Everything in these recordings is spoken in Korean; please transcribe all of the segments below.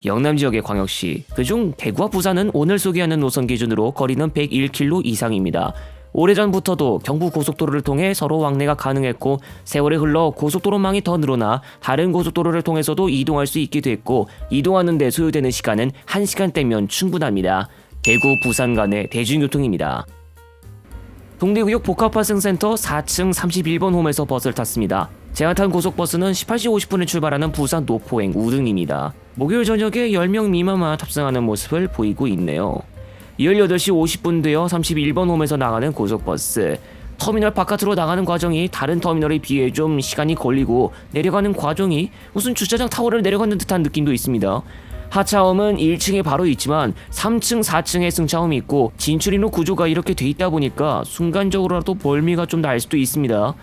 영남 지역의 광역시, 그중 대구와 부산은 오늘 소개하는 노선 기준으로 거리는 101km 이상입니다. 오래전부터도 경부고속도로를 통해 서로 왕래가 가능했고 세월이 흘러 고속도로망이 더 늘어나 다른 고속도로를 통해서도 이동할 수 있게 됐고 이동하는 데 소요되는 시간은 1시간대면 충분합니다. 대구, 부산 간의 대중교통입니다. 동대구역 복합환승센터 4층 31번 홈에서 버스를 탔습니다. 제가 탄 고속버스는 18시 50분에 출발하는 부산 노포행 우등입니다. 목요일 저녁에 10명 미만만 탑승하는 모습을 보이고 있네요. 18시 50분 되어 31번 홈에서 나가는 고속버스. 터미널 바깥으로 나가는 과정이 다른 터미널에 비해 좀 시간이 걸리고 내려가는 과정이 무슨 주차장 타워를 내려가는 듯한 느낌도 있습니다. 하차함은 1층에 바로 있지만 3층, 4층에 승차함이 있고 진출인로 구조가 이렇게 돼 있다 보니까 순간적으로라도 멀미가 좀 날 수도 있습니다.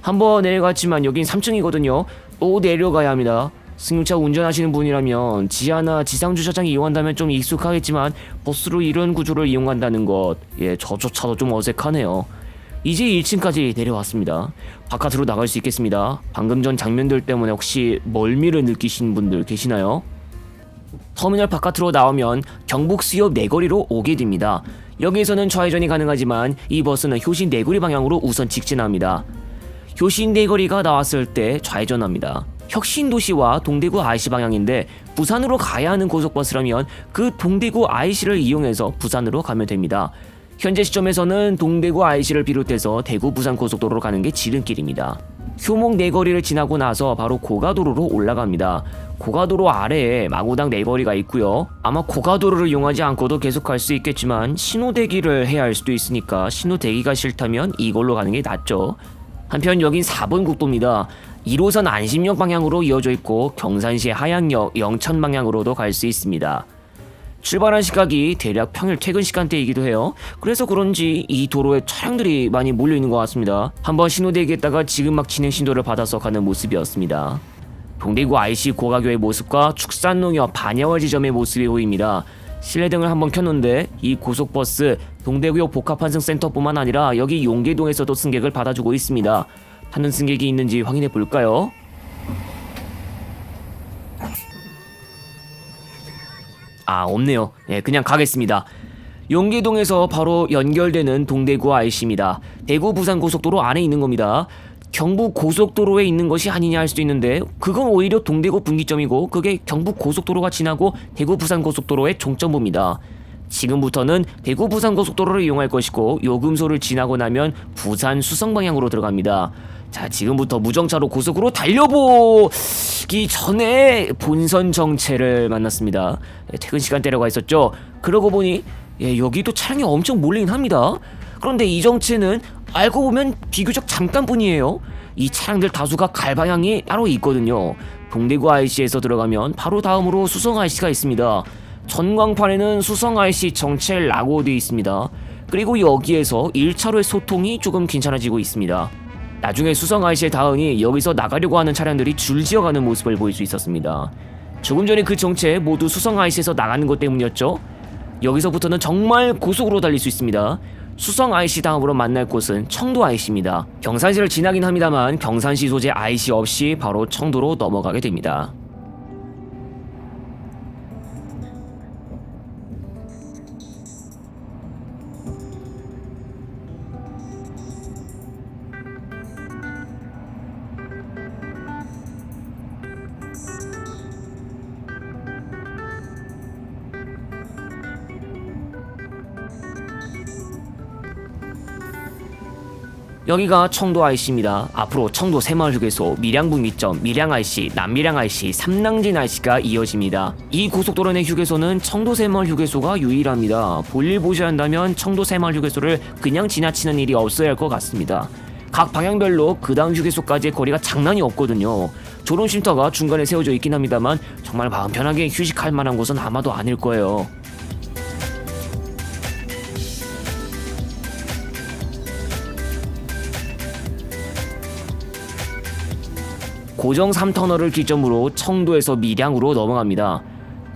한번 내려갔지만 여긴 3층이거든요. 또 내려가야 합니다. 승용차 운전하시는 분이라면 지하나 지상 주차장 이용한다면 좀 익숙하겠지만 버스로 이런 구조를 이용한다는 것, 저조차도 좀 어색하네요. 이제 1층까지 내려왔습니다. 바깥으로 나갈 수 있겠습니다. 방금 전 장면들 때문에 혹시 멀미를 느끼신 분들 계시나요? 터미널 바깥으로 나오면 경북 수협 내거리로 오게 됩니다. 여기에서는 좌회전이 가능하지만 이 버스는 효신 내거리 방향으로 우선 직진합니다. 효신 내거리가 나왔을 때 좌회전합니다. 혁신도시와 동대구 IC 방향인데 부산으로 가야 하는 고속버스라면 그 동대구 IC를 이용해서 부산으로 가면 됩니다. 현재 시점에서는 동대구 IC를 비롯해서 대구 부산 고속도로로 가는 게 지름길입니다. 효목 내거리를 지나고 나서 바로 고가도로로 올라갑니다. 고가도로 아래에 마구당 내거리가 있고요. 아마 고가도로를 이용하지 않고도 계속 갈 수 있겠지만 신호대기를 해야 할 수도 있으니까 신호대기가 싫다면 이걸로 가는 게 낫죠. 한편 여긴 4번 국도입니다. 1호선 안심역 방향으로 이어져 있고 경산시 하양역 영천 방향으로도 갈 수 있습니다. 출발한 시각이 대략 평일 퇴근 시간대이기도 해요. 그래서 그런지 이 도로에 차량들이 많이 몰려있는 것 같습니다. 한번 신호대기했다가 지금 막 진행 신도를 받아서 가는 모습이었습니다. 동대구 IC 고가교의 모습과 축산농협 반야월 지점의 모습이 보입니다. 실내등을 한번 켰는데 이 고속버스 동대구역 복합환승센터뿐만 아니라 여기 용계동에서도 승객을 받아주고 있습니다. 타는 승객이 있는지 확인해 볼까요? 없네요. 그냥 가겠습니다. 용계동에서 바로 연결되는 동대구 IC입니다. 대구 부산 고속도로 안에 있는 겁니다. 경북 고속도로에 있는 것이 아니냐 할 수도 있는데 그건 오히려 동대구 분기점이고 그게 경북 고속도로가 지나고 대구 부산 고속도로의 종점부입니다. 지금부터는 대구 부산 고속도로를 이용할 것이고 요금소를 지나고 나면 부산 수성 방향으로 들어갑니다. 자, 지금부터 무정차로 고속으로 달려보기 전에 본선 정체를 만났습니다. 퇴근 시간대라고 했었죠. 그러고 보니 여기도 차량이 엄청 몰리긴 합니다. 그런데 이 정체는 알고 보면 비교적 잠깐뿐이에요. 이 차량들 다수가 갈 방향이 따로 있거든요. 동대구 IC에서 들어가면 바로 다음으로 수성 IC가 있습니다. 전광판에는 수성 IC 정체라고 되어 있습니다. 그리고 여기에서 1차로의 소통이 조금 괜찮아지고 있습니다. 나중에 수성 IC에 닿으니 여기서 나가려고 하는 차량들이 줄지어가는 모습을 보일 수 있었습니다. 조금 전에 그 정체 모두 수성 IC에서 나가는 것 때문이었죠. 여기서부터는 정말 고속으로 달릴 수 있습니다. 수성 IC 다음으로 만날 곳은 청도 IC입니다. 경산시를 지나긴 합니다만 경산시 소재 IC 없이 바로 청도로 넘어가게 됩니다. 여기가 청도 IC입니다. 앞으로 청도 새마을휴게소, 밀양북미점, 밀양IC, 남밀양IC, 삼낭진 IC가 이어집니다. 이 고속도로 내 휴게소는 청도 새마을휴게소가 유일합니다. 볼일 보셔야 한다면 청도 새마을휴게소를 그냥 지나치는 일이 없어야 할 것 같습니다. 각 방향별로 그 다음 휴게소까지의 거리가 장난이 없거든요. 졸음쉼터가 중간에 세워져 있긴 합니다만 정말 마음 편하게 휴식할 만한 곳은 아마도 아닐 거예요. 고정 3터널을 기점으로 청도에서 밀양으로 넘어갑니다.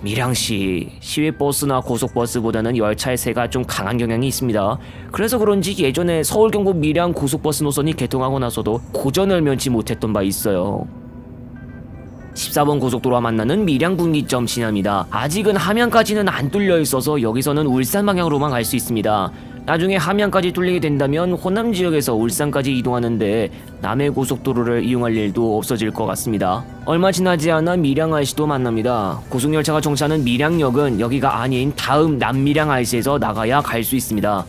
밀양시 시외버스나 고속버스보다는 열차의 세가 좀 강한 경향이 있습니다. 그래서 그런지 예전에 서울 경북 밀양 고속버스 노선이 개통하고 나서도 고전을 면치 못했던 바 있어요. 14번 고속도로와 만나는 밀양 분기점 지납니다. 아직은 함양까지는 안 뚫려 있어서 여기서는 울산 방향으로만 갈 수 있습니다. 나중에 함양까지 뚫리게 된다면 호남 지역에서 울산까지 이동하는데 남해 고속도로를 이용할 일도 없어질 것 같습니다. 얼마 지나지 않아 밀양 IC도 만납니다. 고속열차가 정차하는 밀양역은 여기가 아닌 다음 남밀양 IC에서 나가야 갈 수 있습니다.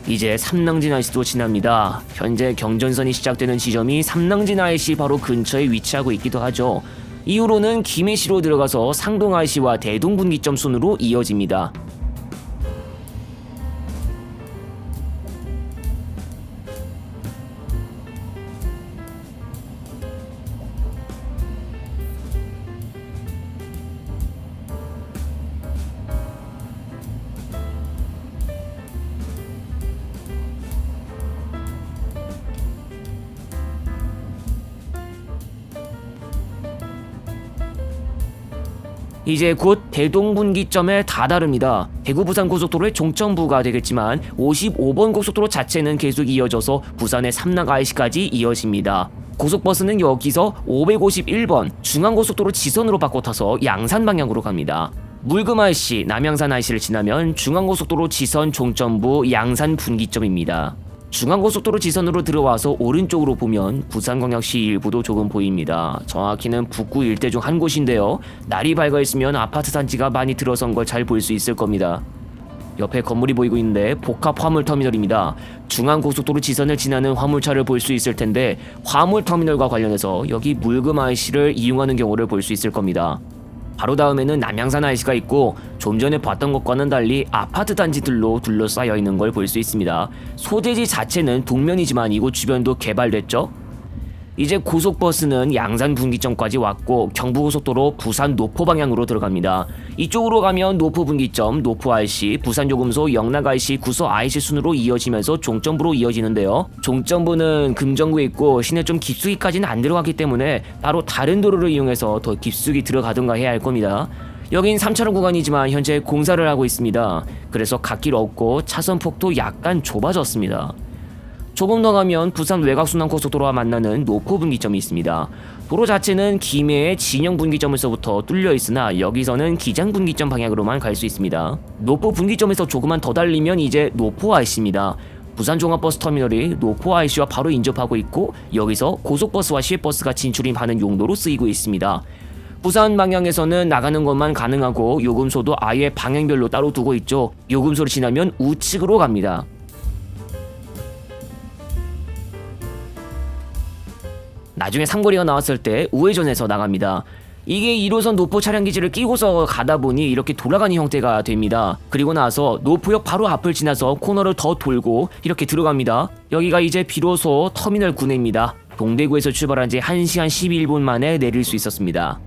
이제 삼낭진 IC도 지납니다. 현재 경전선이 시작되는 지점이 삼낭진 IC 바로 근처에 위치하고 있기도 하죠. 이후로는 김해시로 들어가서 상동 IC와 대동 분기점 순으로 이어집니다. 이제 곧 대동분기점에 다다릅니다. 대구 부산 고속도로의 종점부가 되겠지만 55번 고속도로 자체는 계속 이어져서 부산의 삼락 IC까지 이어집니다. 고속버스는 여기서 551번 중앙고속도로 지선으로 바꿔 타서 양산 방향으로 갑니다. 물금 IC, 남양산 IC를 지나면 중앙고속도로 지선 종점부 양산 분기점입니다. 중앙고속도로 지선으로 들어와서 오른쪽으로 보면 부산광역시 일부도 조금 보입니다. 정확히는 북구 일대 중 한 곳인데요. 날이 밝아 있으면 아파트 단지가 많이 들어선 걸 잘 볼 수 있을 겁니다. 옆에 건물이 보이고 있는데 복합 화물터미널입니다. 중앙고속도로 지선을 지나는 화물차를 볼 수 있을 텐데 화물터미널과 관련해서 여기 물금 IC를 이용하는 경우를 볼 수 있을 겁니다. 바로 다음에는 남양산 IC가 있고 좀 전에 봤던 것과는 달리 아파트 단지들로 둘러싸여 있는 걸 볼 수 있습니다. 소재지 자체는 동면이지만 이곳 주변도 개발됐죠? 이제 고속버스는 양산 분기점까지 왔고 경부고속도로 부산 노포 방향으로 들어갑니다. 이쪽으로 가면 노포 분기점, 노포 IC, 부산요금소, 영락 IC, 구서 IC 순으로 이어지면서 종점부로 이어지는데요. 종점부는 금정구에 있고 시내 좀 깊숙이까지는 안 들어가기 때문에 따로 다른 도로를 이용해서 더 깊숙이 들어가든가 해야 할 겁니다. 여긴 3차로 구간이지만 현재 공사를 하고 있습니다. 그래서 갓길 없고 차선폭도 약간 좁아졌습니다. 조금 더 가면 부산 외곽순환고속도로와 만나는 노포 분기점이 있습니다. 도로 자체는 김해의 진영 분기점에서부터 뚫려 있으나 여기서는 기장 분기점 방향으로만 갈 수 있습니다. 노포 분기점에서 조금만 더 달리면 이제 노포 IC입니다. 부산 종합버스터미널이 노포 IC와 바로 인접하고 있고 여기서 고속버스와 시외버스가 진출입하는 용도로 쓰이고 있습니다. 부산 방향에서는 나가는 것만 가능하고 요금소도 아예 방향별로 따로 두고 있죠. 요금소를 지나면 우측으로 갑니다. 나중에 상거리가 나왔을 때 우회전해서 나갑니다. 이게 1호선 노포 차량기지를 끼고서 가다 보니 이렇게 돌아가는 형태가 됩니다. 그리고 나서 노포역 바로 앞을 지나서 코너를 더 돌고 이렇게 들어갑니다. 여기가 이제 비로소 터미널 구내입니다. 동대구에서 출발한 지 1시간 11분 만에 내릴 수 있었습니다.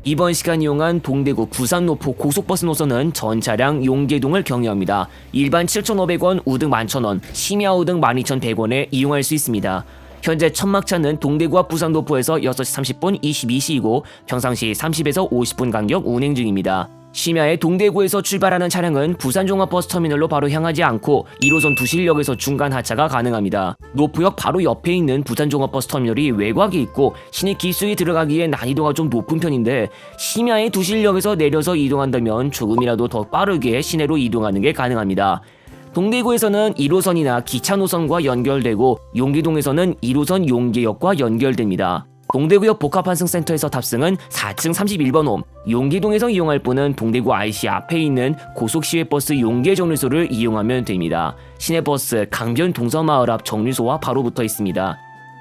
이번 시간 이용한 동대구 부산 노포 고속버스 노선은 전 차량 용계동을 경유합니다. 일반 7,500원, 우등 11,000원, 심야 우등 12,100원에 이용할 수 있습니다. 현재 첫 막차는 동대구와 부산 노포에서 6시 30분 22시이고 평상시 30에서 50분 간격 운행 중입니다. 심야에 동대구에서 출발하는 차량은 부산 종합버스터미널로 바로 향하지 않고 1호선 두실역에서 중간 하차가 가능합니다. 노포역 바로 옆에 있는 부산 종합버스터미널이 외곽에 있고 시내 깊숙이 들어가기에 난이도가 좀 높은 편인데 심야에 두실역에서 내려서 이동한다면 조금이라도 더 빠르게 시내로 이동하는 게 가능합니다. 동대구에서는 1호선이나 기차 노선과 연결되고 용계동에서는 1호선 용계역과 연결됩니다. 동대구역 복합환승센터에서 탑승은 4층 31번 홈, 용계동에서 이용할 분은 동대구 IC 앞에 있는 고속시외버스 용계 정류소를 이용하면 됩니다. 시내버스 강변 동서마을 앞 정류소와 바로 붙어 있습니다.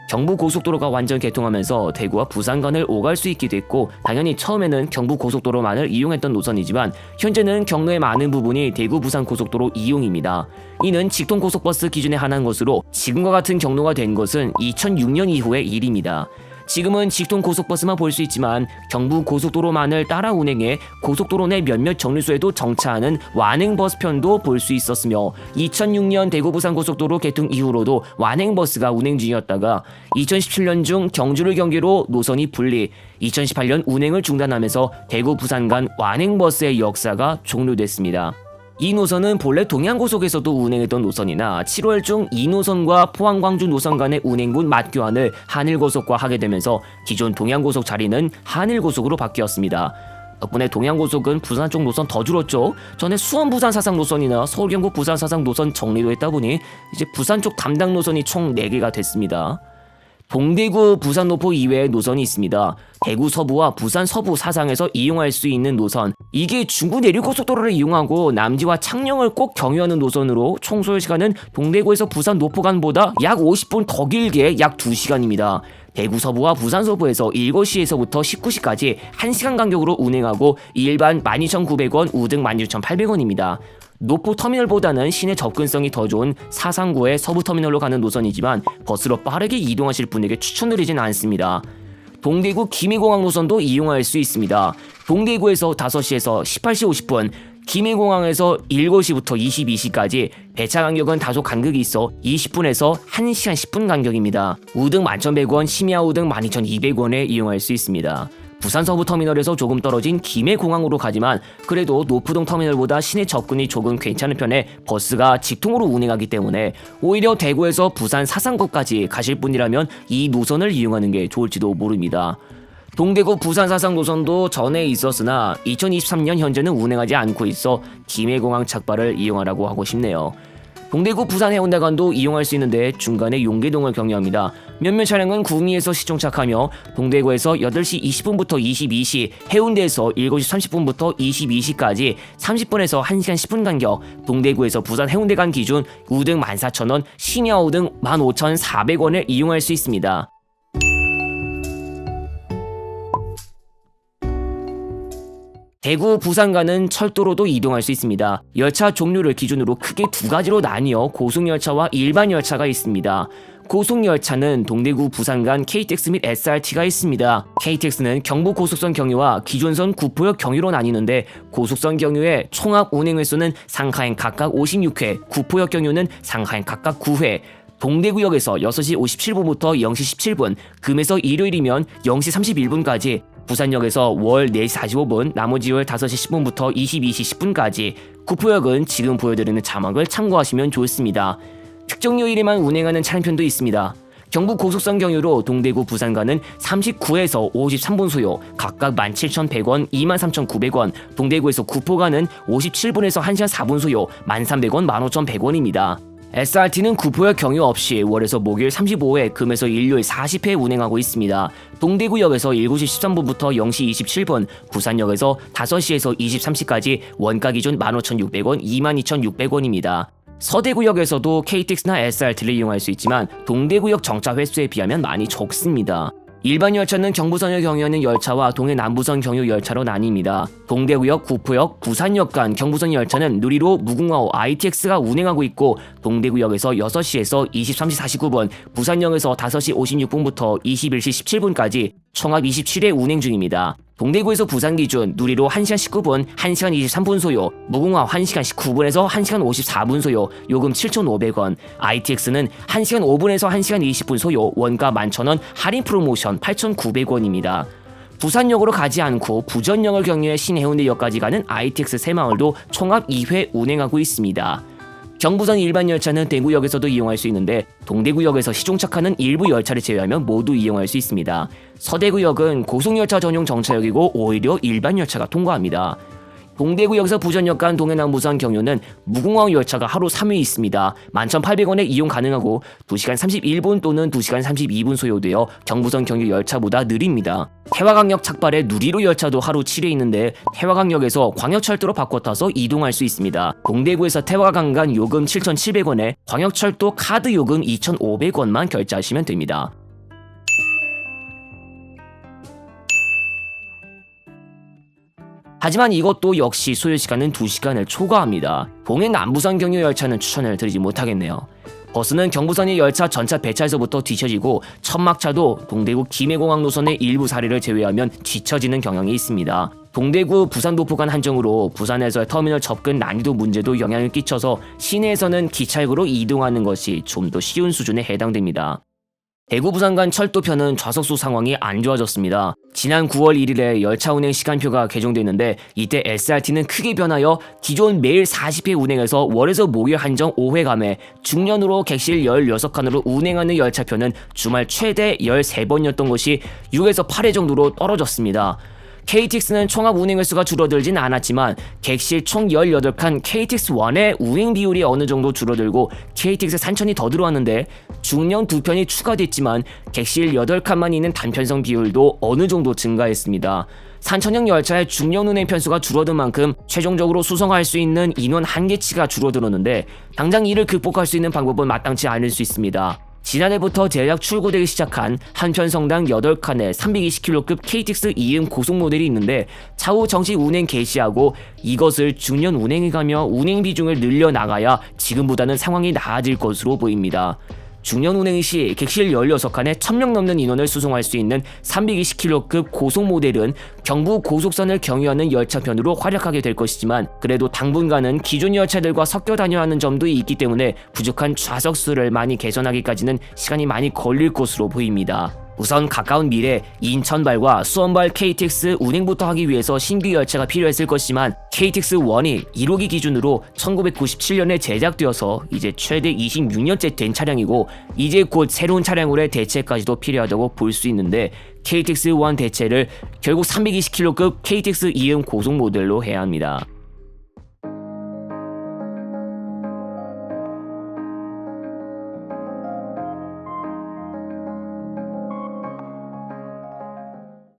경부고속도로가 완전 개통하면서 대구와 부산 간을 오갈 수 있게 됐고 당연히 처음에는 경부고속도로만을 이용했던 노선이지만 현재는 경로의 많은 부분이 대구 부산 고속도로 이용입니다. 이는 직통고속버스 기준에 한한 것으로 지금과 같은 경로가 된 것은 2006년 이후의 일입니다. 지금은 직통 고속버스만 볼 수 있지만 경부 고속도로만을 따라 운행해 고속도로 내 몇몇 정류소에도 정차하는 완행버스편도 볼 수 있었으며 2006년 대구 부산 고속도로 개통 이후로도 완행버스가 운행 중이었다가 2017년 중 경주를 경계로 노선이 분리, 2018년 운행을 중단하면서 대구 부산 간 완행버스의 역사가 종료됐습니다. 이 노선은 본래 동양고속에서도 운행했던 노선이나 7월 중 이 노선과 포항 광주 노선 간의 운행군 맞교환을 한일고속과 하게 되면서 기존 동양고속 자리는 한일고속으로 바뀌었습니다. 덕분에 동양고속은 부산 쪽 노선 더 줄었죠. 전에 수원 부산 사상 노선이나 서울 경북 부산 사상 노선 정리도 했다 보니 이제 부산 쪽 담당 노선이 총 4개가 됐습니다. 동대구 부산 노포 이외의 노선이 있습니다. 대구 서부와 부산 서부 사상에서 이용할 수 있는 노선, 이게 중부 내륙고속도로를 이용하고 남지와 창녕을 꼭 경유하는 노선으로 총 소요 시간은 동대구에서 부산 노포 간보다 약 50분 더 길게 약 2시간입니다. 대구 서부와 부산 서부에서 7시에서부터 19시까지 1시간 간격으로 운행하고 일반 12,900원, 우등 16,800원입니다. 노포 터미널보다는 시내 접근성이 더 좋은 사상구의 서부터미널로 가는 노선이지만 버스로 빠르게 이동하실 분에게 추천드리진 않습니다. 동대구 김해공항 노선도 이용할 수 있습니다. 동대구에서 5시에서 18시 50분, 김해공항에서 7시부터 22시까지 배차 간격은 다소 간격이 있어 20분에서 1시간 10분 간격입니다. 우등 11,100원, 심야 우등 12,200원에 이용할 수 있습니다. 부산 서부터미널에서 조금 떨어진 김해공항으로 가지만 그래도 노포동 터미널보다 시내 접근이 조금 괜찮은 편에 버스가 직통으로 운행하기 때문에 오히려 대구에서 부산 사상구까지 가실 분이라면 이 노선을 이용하는 게 좋을지도 모릅니다. 동대구 부산 사상 노선도 전에 있었으나 2023년 현재는 운행하지 않고 있어 김해공항 착발을 이용하라고 하고 싶네요. 동대구 부산 해운대간도 이용할 수 있는데 중간에 용계동을 경유합니다. 몇몇 차량은 구미에서 시종착하며 동대구에서 8시 20분부터 22시, 해운대에서 7시 30분부터 22시까지 30분에서 1시간 10분 간격, 동대구에서 부산 해운대 간 기준 우등 14,000원, 심야 우등 15,400원을 이용할 수 있습니다. 대구 부산 가는 철도로도 이동할 수 있습니다. 열차 종류를 기준으로 크게 2가지로 나뉘어 고속열차와 일반 열차가 있습니다. 고속열차는 동대구 부산 간 KTX 및 SRT가 있습니다. KTX는 경부 고속선 경유와 기존선 구포역 경유로 나뉘는데 고속선 경유의 총합 운행 횟수는 상하행 각각 56회, 구포역 경유는 상하행 각각 9회, 동대구역에서 6시 57분부터 0시 17분, 금에서 일요일이면 0시 31분까지, 부산역에서 월 4시 45분, 나머지 월 5시 10분부터 22시 10분까지, 구포역은 지금 보여드리는 자막을 참고하시면 좋습니다. 특정 요일에만 운행하는 차량편도 있습니다. 경부 고속선 경유로 동대구 부산 가는 39에서 53분 소요 각각 17,100원, 23,900원, 동대구에서 구포 가는 57분에서 1시간 4분 소요 13,100원, 15,100원입니다. SRT는 구포역 경유 없이 월에서 목요일 35회, 금에서 일요일 40회 운행하고 있습니다. 동대구역에서 7시 13분부터 0시 27분, 부산역에서 5시에서 23시까지 원가 기준 15,600원, 22,600원입니다. 서대구역에서도 KTX나 SRT를 이용할 수 있지만 동대구역 정차 횟수에 비하면 많이 적습니다. 일반 열차는 경부선을 경유하는 열차와 동해 남부선 경유 열차로 나뉩니다. 동대구역, 구포역, 부산역 간 경부선 열차는 누리로, 무궁화호, ITX가 운행하고 있고 동대구역에서 6시에서 23시 49분, 부산역에서 5시 56분부터 21시 17분까지 총합 27회 운행 중입니다. 동대구에서 부산 기준 누리로 1시간 19분, 1시간 23분 소요, 무궁화 1시간 19분에서 1시간 54분 소요, 요금 7,500원, ITX는 1시간 5분에서 1시간 20분 소요, 원가 11,000원, 할인 프로모션 8,900원입니다. 부산역으로 가지 않고 부전역을 경유해 신해운대역까지 가는 ITX 새마을도 총합 2회 운행하고 있습니다. 경부선 일반 열차는 대구역에서도 이용할 수 있는데 동대구역에서 시종착하는 일부 열차를 제외하면 모두 이용할 수 있습니다. 서대구역은 고속열차 전용 정차역이고 오히려 일반 열차가 통과합니다. 동대구역에서 부전역 간 동해남부선 경유는 무궁화 열차가 하루 3회 있습니다. 11,800원에 이용 가능하고 2시간 31분 또는 2시간 32분 소요되어 경부선 경유 열차보다 느립니다. 태화강역 착발에 누리로 열차도 하루 7회 있는데 태화강역에서 광역철도로 바꿔 타서 이동할 수 있습니다. 동대구에서 태화강 간 요금 7,700원에 광역철도 카드 요금 2,500원만 결제하시면 됩니다. 하지만 이것도 역시 소요시간은 2시간을 초과합니다. 동해 남부선 경유 열차는 추천을 드리지 못하겠네요. 버스는 경부선의 열차 전차 배차에서부터 뒤처지고 천막차도 동대구 김해공항 노선의 일부 사례를 제외하면 뒤처지는 경향이 있습니다. 동대구 부산 노포 간 한정으로 부산에서의 터미널 접근 난이도 문제도 영향을 끼쳐서 시내에서는 기차역으로 이동하는 것이 좀 더 쉬운 수준에 해당됩니다. 대구 부산 간 철도편은 좌석수 상황이 안 좋아졌습니다. 지난 9월 1일에 열차 운행 시간표가 개정됐는데 이때 SRT는 크게 변하여 기존 매일 40회 운행에서 월에서 목요일 한정 5회감에 중년으로 객실 16칸으로 운행하는 열차표는 주말 최대 13번이었던 것이 6에서 8회 정도로 떨어졌습니다. KTX는 총합 운행 횟수가 줄어들진 않았지만 객실 총 18칸 KTX1의 운행 비율이 어느 정도 줄어들고 KTX 산천이 더 들어왔는데 중년 2편이 추가됐지만 객실 8칸만 있는 단편성 비율도 어느 정도 증가했습니다. 산천형 열차의 중년 운행 편수가 줄어든 만큼 최종적으로 수송할 수 있는 인원 한계치가 줄어들었는데 당장 이를 극복할 수 있는 방법은 마땅치 않을 수 있습니다. 지난해부터 대략 출고되기 시작한 한편성당 8칸의 320km급 KTX 2음 고속 모델이 있는데 차후 정식 운행 개시하고 이것을 중년 운행해가며 운행 비중을 늘려나가야 지금보다는 상황이 나아질 것으로 보입니다. 중년 운행 시 객실 16칸에 1000명 넘는 인원을 수송할 수 있는 320km급 고속 모델은 경부 고속선을 경유하는 열차편으로 활약하게 될 것이지만 그래도 당분간은 기존 열차들과 섞여 다녀야 하는 점도 있기 때문에 부족한 좌석수를 많이 개선하기까지는 시간이 많이 걸릴 것으로 보입니다. 우선 가까운 미래 인천발과 수원발 KTX 운행부터 하기 위해서 신규 열차가 필요했을 것이지만 KTX1이 1호기 기준으로 1997년에 제작되어서 이제 최대 26년째 된 차량이고 이제 곧 새로운 차량으로의 대체까지도 필요하다고 볼 수 있는데 KTX1 대체를 결국 320km급 KTX 2음 고속 모델로 해야 합니다.